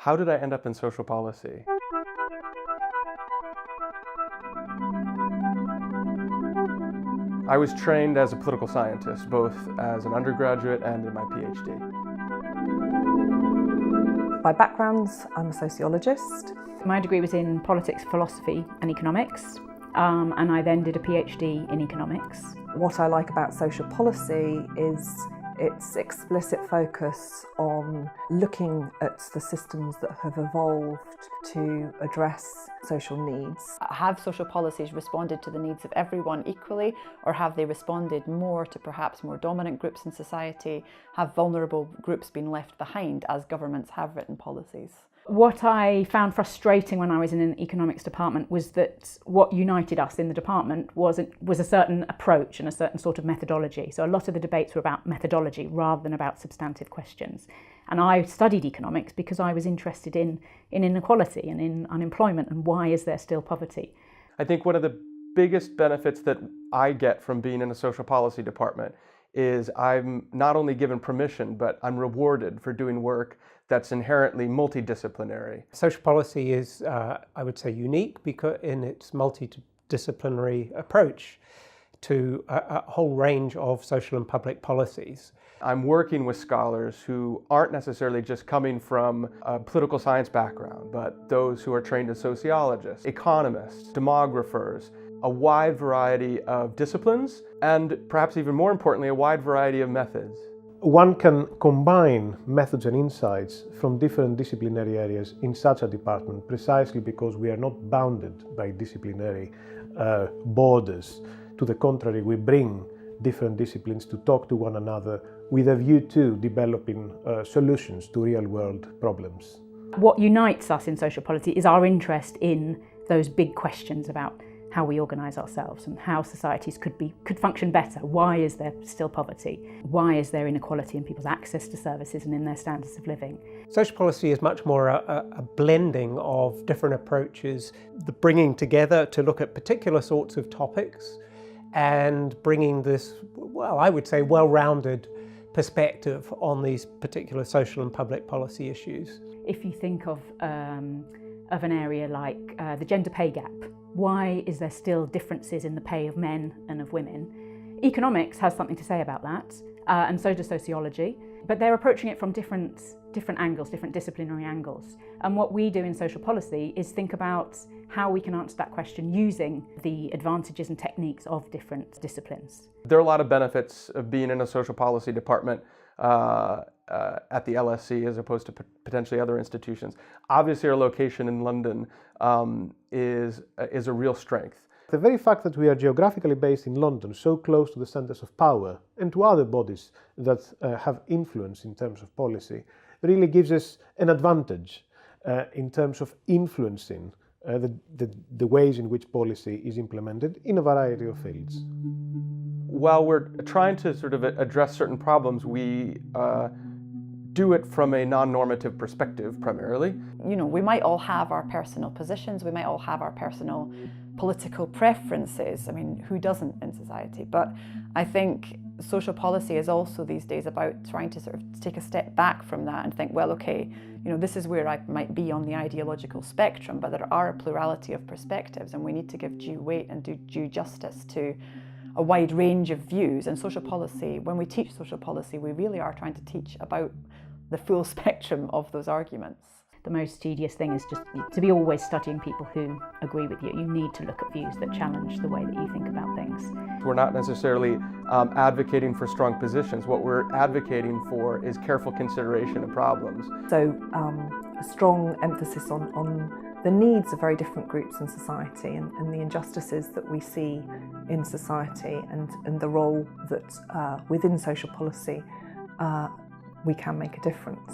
How did I end up in social policy? I was trained as a political scientist, both as an undergraduate and in my PhD. By background, I'm a sociologist. My degree was in politics, philosophy and economics, and I then did a PhD in economics. What I like about social policy is its explicit focus on looking at the systems that have evolved to address social needs. Have social policies responded to the needs of everyone equally, or have they responded more to perhaps more dominant groups in society? Have vulnerable groups been left behind as governments have written policies? What I found frustrating when I was in an economics department was that what united us in the department was a certain approach and a certain sort of methodology. So a lot of the debates were about methodology rather than about substantive questions. And I studied economics because I was interested in inequality and in unemployment and why is there still poverty. I think one of the biggest benefits that I get from being in a social policy department is I'm not only given permission, but I'm rewarded for doing work that's inherently multidisciplinary. Social policy is, I would say, unique because in its multidisciplinary approach to a whole range of social and public policies. I'm working with scholars who aren't necessarily just coming from a political science background, but those who are trained as sociologists, economists, demographers, a wide variety of disciplines, and perhaps even more importantly, a wide variety of methods. One can combine methods and insights from different disciplinary areas in such a department precisely because we are not bounded by disciplinary borders. To the contrary, we bring different disciplines to talk to one another with a view to developing solutions to real-world problems. What unites us in social policy is our interest in those big questions about how we organise ourselves and how societies could function better. Why is there still poverty? Why is there inequality in people's access to services and in their standards of living? Social policy is much more a blending of different approaches, the bringing together to look at particular sorts of topics and bringing this, well, I would say, well-rounded perspective on these particular social and public policy issues. If you think of an area like the gender pay gap, why is there still differences in the pay of men and of women? Economics has something to say about that, and so does sociology, but they're approaching it from different angles, different disciplinary angles. And what we do in social policy is think about how we can answer that question using the advantages and techniques of different disciplines. There are a lot of benefits of being in a social policy department at the LSE as opposed to potentially other institutions. Obviously, our location in London is a real strength. The very fact that we are geographically based in London, so close to the centres of power and to other bodies that have influence in terms of policy, really gives us an advantage in terms of influencing the ways in which policy is implemented in a variety of fields. While we're trying to sort of address certain problems, we do it from a non-normative perspective primarily. You know, we might all have our personal positions, we might all have our personal political preferences. I mean, who doesn't in society? But I think social policy is also these days about trying to sort of take a step back from that and think, well, okay, you know, this is where I might be on the ideological spectrum, but there are a plurality of perspectives and we need to give due weight and do due justice to a wide range of views. And social policy, when we teach social policy, we really are trying to teach about the full spectrum of those arguments. The most tedious thing is just to be always studying people who agree with you. You need to look at views that challenge the way that you think about things. We're not necessarily advocating for strong positions. What we're advocating for is careful consideration of problems. So a strong emphasis on the needs of very different groups in society and the injustices that we see in society and the role that within social policy we can make a difference.